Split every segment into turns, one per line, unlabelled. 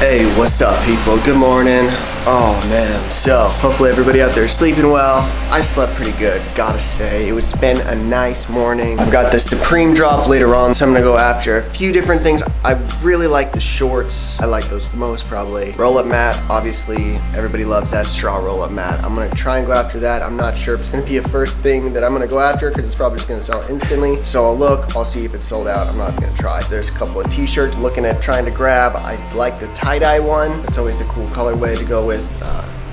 Hey, what's up people? Good morning. Oh man, so hopefully everybody out there is sleeping well. I slept pretty good, gotta say. It's been a nice morning. I've got the Supreme drop later on, so I'm gonna go after a few different things. I really like the shorts. I like those the most probably. Roll-up mat, obviously everybody loves that straw roll-up mat. I'm gonna try and go after that. I'm not sure if it's gonna be a first thing that I'm gonna go after because it's probably just gonna sell instantly. So I'll look, I'll see if it's sold out. I'm not gonna try. There's a couple of t-shirts looking at trying to grab. I like the tie-dye one. It's always a cool colorway to go with.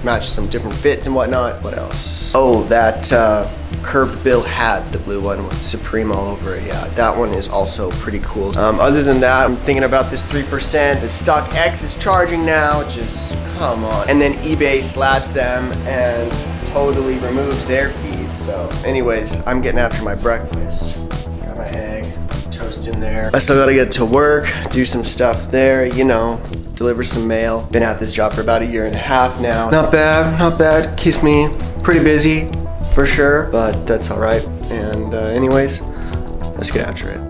Match some different fits and whatnot. What else? Oh, that curved bill hat, the blue one with Supreme all over it. Yeah, that one is also pretty cool. Other than that, I'm thinking about this 3%. The StockX is charging now, just come on. And then eBay slaps them and totally removes their fees. So anyways, I'm getting after my breakfast. Got my egg, toast in there. I still gotta get to work, do some stuff there, you know, deliver some mail. Been at this job for about 1.5 years now. Not bad, not bad. Keeps me pretty busy for sure, but that's all right. And anyways, let's get after it.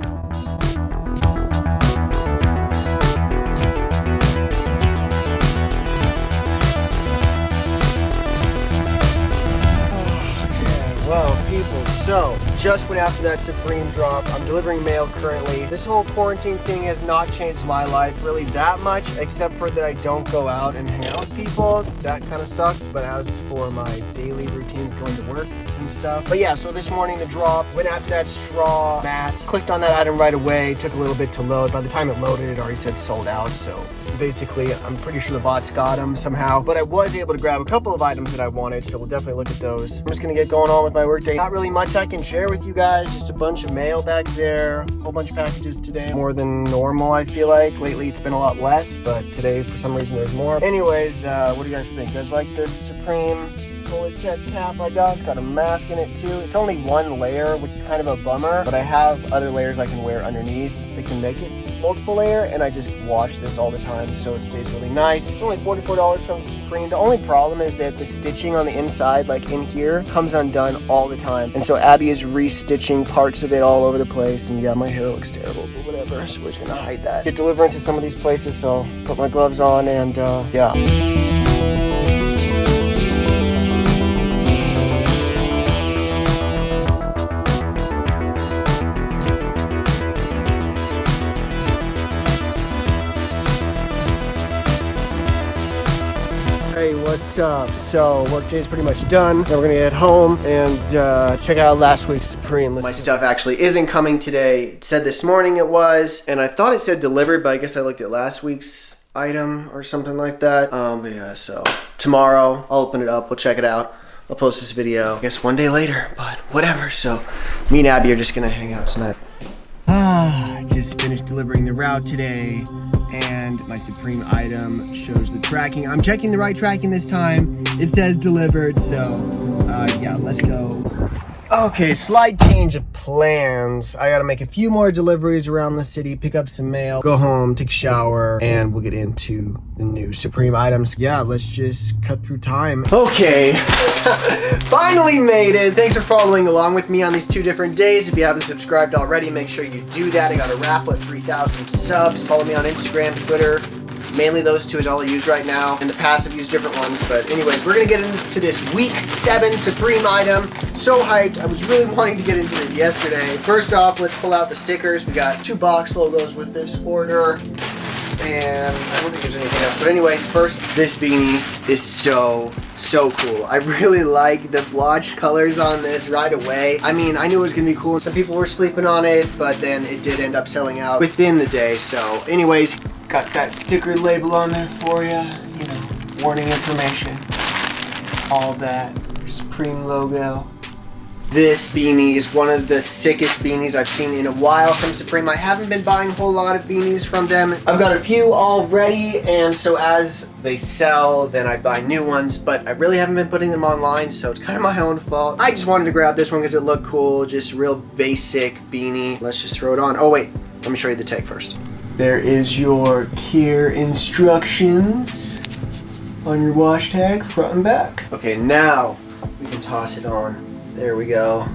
Well, people, so just went after that Supreme drop. I'm delivering mail currently. This whole quarantine thing has not changed my life really that much, except for that I don't go out and hang out with people. That kind of sucks, but as for my daily routine going to work and stuff. But yeah, so this morning the drop, went after that straw mat, clicked on that item right away, took a little bit to load. By the time it loaded, it already said sold out, so basically, I'm pretty sure the bots got them somehow, but I was able to grab a couple of items that I wanted, so we'll definitely look at those. I'm just gonna get going on with my workday. Not really much I can share with you guys, just a bunch of mail back there, a whole bunch of packages today. More than normal, I feel like. Lately, it's been a lot less, but today, for some reason, there's more. Anyways, what do you guys think? You guys like this Supreme Bullet Tech cap I got? It's got a mask in it too. It's only one layer, which is kind of a bummer, but I have other layers I can wear underneath that can make it multiple layer, and I just wash this all the time, so it stays really nice. It's only $44 from Supreme. The only problem is that the stitching on the inside, like in here, comes undone all the time, and so Abby is restitching parts of it all over the place, and yeah, my hair looks terrible, but whatever, so we're just gonna hide that. Get delivering to some of these places, so put my gloves on, and yeah. Hey, what's up? So, work day is pretty much done. Now we're gonna get home and check out last week's Supreme. My stuff actually isn't coming today. It said this morning it was, and I thought it said delivered, but I guess I looked at last week's item or something like that. But yeah, so tomorrow I'll open it up, we'll check it out. I'll post this video, I guess one day later, but whatever. So, me and Abby are just gonna hang out tonight. I just finished delivering the route today, and my Supreme item shows the tracking. I'm checking the right tracking this time. It says delivered, so yeah, let's go. Okay, slight change of plans. I gotta make a few more deliveries around the city, pick up some mail, go home, take a shower, and we'll get into the new Supreme items. Yeah, let's just cut through time. Okay, finally made it. Thanks for following along with me on these 2 different days. If you haven't subscribed already, make sure you do that. I got a raffle at 3,000 subs. Follow me on Instagram, Twitter. Mainly those 2 is all I use right now. In the past, I've used different ones. But anyways, we're going to get into this week 7 Supreme item. So hyped. I was really wanting to get into this yesterday. First off, let's pull out the stickers. We got 2 box logos with this order. And I don't think there's anything else. But anyways, first, this beanie is so cool. I really like the blotched colors on this right away. I mean, I knew it was going to be cool. Some people were sleeping on it, but then it did end up selling out within the day. So anyways, got that sticker label on there for you. You know, warning information. All that. Supreme logo. This beanie is one of the sickest beanies I've seen in a while from Supreme. I haven't been buying a whole lot of beanies from them. I've got a few already, and so as they sell, then I buy new ones, but I really haven't been putting them online, so it's kind of my own fault. I just wanted to grab this one because it looked cool, just real basic beanie. Let's just throw it on. Oh wait, let me show you the tag first. There is your care instructions on your wash tag, front and back. Okay, now we can toss it on. There we go.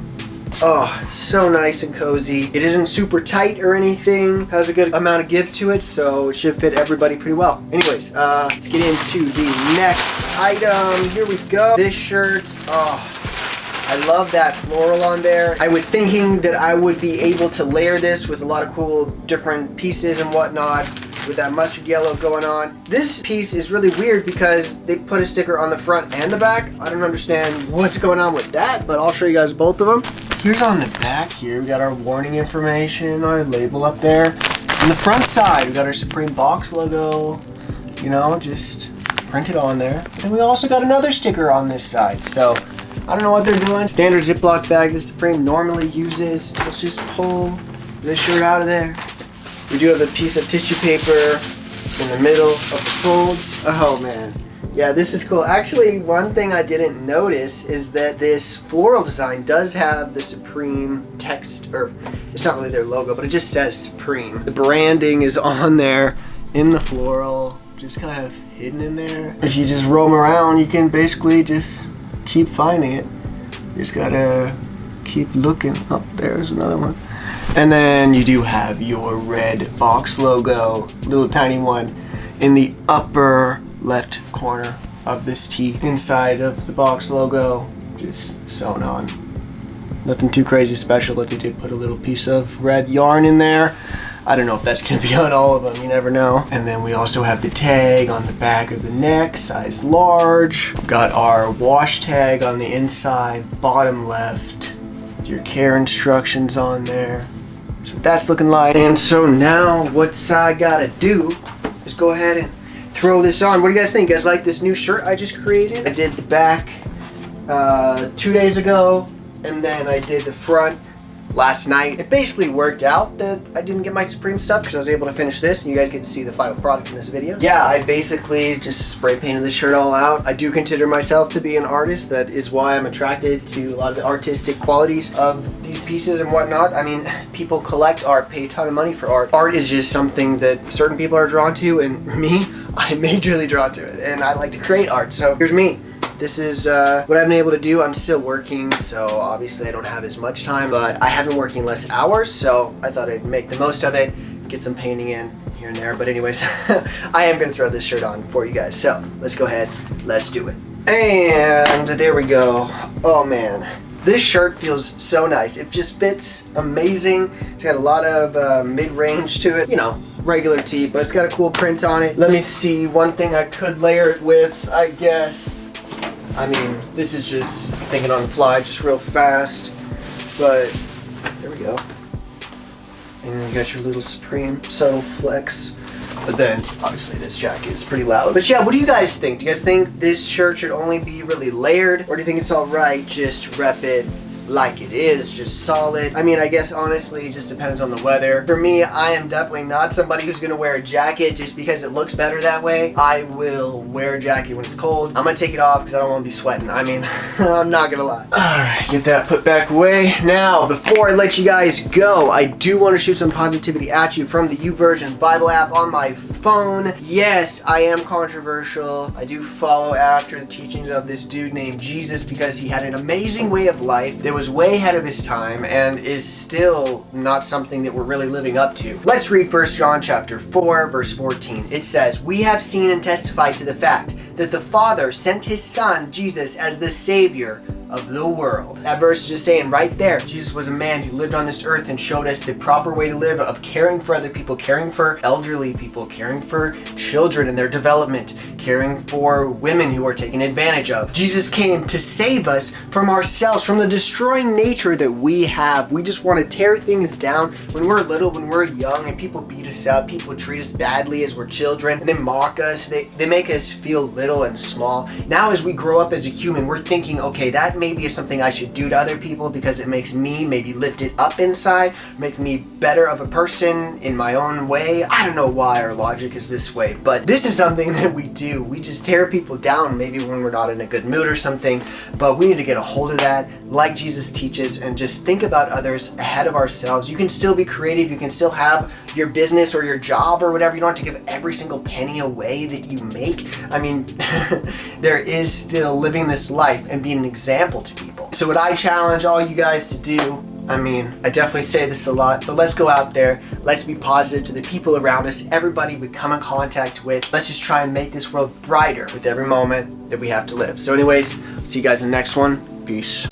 Oh, so nice and cozy. It isn't super tight or anything. Has a good amount of give to it, so it should fit everybody pretty well. Anyways, let's get into the next item. Here we go. This shirt. Oh, I love that floral on there. I was thinking that I would be able to layer this with a lot of cool different pieces and whatnot, with that mustard yellow going on. This piece is really weird because they put a sticker on the front and the back. I don't understand what's going on with that, but I'll show you guys both of them. Here's on the back here, we got our warning information, our label up there. On the front side, we got our Supreme box logo, you know, just printed on there. And we also got another sticker on this side, so I don't know what they're doing. Standard Ziploc bag that Supreme normally uses. Let's just pull this shirt out of there. We do have a piece of tissue paper in the middle of the folds. Oh man. Yeah, this is cool. Actually, one thing I didn't notice is that this floral design does have the Supreme text, or it's not really their logo, but it just says Supreme. The branding is on there in the floral, just kind of hidden in there. If you just roam around, you can basically just keep finding it. You just gotta keep looking. Oh, there's another one. And then you do have your red box logo, little tiny one, in the upper left corner of this tee. Inside of the box logo, just sewn on. Nothing too crazy special, but they did put a little piece of red yarn in there. I don't know if that's going to be on all of them, you never know. And then we also have the tag on the back of the neck, size large. Got our wash tag on the inside, bottom left. Your care instructions on there. That's what that's looking like. And so now what I gotta do is go ahead and throw this on. What do you guys think? You guys like this new shirt I just created? I did the back 2 days ago, and then I did the front last night. It basically worked out that I didn't get my Supreme stuff because I was able to finish this, and you guys get to see the final product in this video. Yeah, I basically just spray painted the shirt all out. I do consider myself to be an artist. That is why I'm attracted to a lot of the artistic qualities of these pieces and whatnot. I mean, people collect art, pay a ton of money for art. Art is just something that certain people are drawn to, and me, I'm majorly drawn to it, and I like to create art. So here's me. This is what I've been able to do. I'm still working, so obviously I don't have as much time, but I have been working less hours, so I thought I'd make the most of it, get some painting in here and there. But anyways, I am going to throw this shirt on for you guys, so let's go ahead, let's do it. And there we go. Oh man, this shirt feels so nice. It just fits amazing. It's got a lot of mid-range to it, you know, regular tee, but it's got a cool print on it. Let me see, one thing I could layer it with, I guess. I mean, this is just thinking on the fly, just real fast, but there we go. And you got your little Supreme subtle flex, but then obviously this jacket is pretty loud. But yeah, what do you guys think? Do you guys think this shirt should only be really layered, or do you think it's all right, just rep it like it is, just solid? I mean, I guess honestly it just depends on the weather. For me, I am definitely not somebody who's gonna wear a jacket just because it looks better that way. I will wear a jacket when it's cold. I'm gonna take it off because I don't want to be sweating. I mean, I'm not gonna lie. Alright, get that put back away. Now, before I let you guys go, I do want to shoot some positivity at you from the YouVersion Bible app on my phone. Yes, I am controversial. I do follow after the teachings of this dude named Jesus because he had an amazing way of life that was way ahead of his time and is still not something that we're really living up to. Let's read 1 John chapter 4, verse 14. It says, "We have seen and testified to the fact that the Father sent his Son, Jesus, as the Savior of the world." That verse is just saying right there, Jesus was a man who lived on this earth and showed us the proper way to live, of caring for other people, caring for elderly people, caring for children and their development, caring for women who are taken advantage of. Jesus came to save us from ourselves, from the destroying nature that we have. We just want to tear things down when we're little, when we're young, and people beat us up, people treat us badly as we're children, and they mock us, they make us feel little and small. Now as we grow up as a human, we're thinking, okay, that maybe is something I should do to other people because it makes me maybe lift it up inside, make me better of a person in my own way. I don't know why our logic is this way, but this is something that we do. We just tear people down maybe when we're not in a good mood or something, but we need to get a hold of that like Jesus teaches and just think about others ahead of ourselves. You can still be creative, you can still have your business or your job or whatever. You don't have to give every single penny away that you make. I mean, there is still living this life and being an example to people. So what I challenge all you guys to do, I mean, I definitely say this a lot, but let's go out there. Let's be positive to the people around us, everybody we come in contact with. Let's just try and make this world brighter with every moment that we have to live. So anyways, see you guys in the next one. Peace.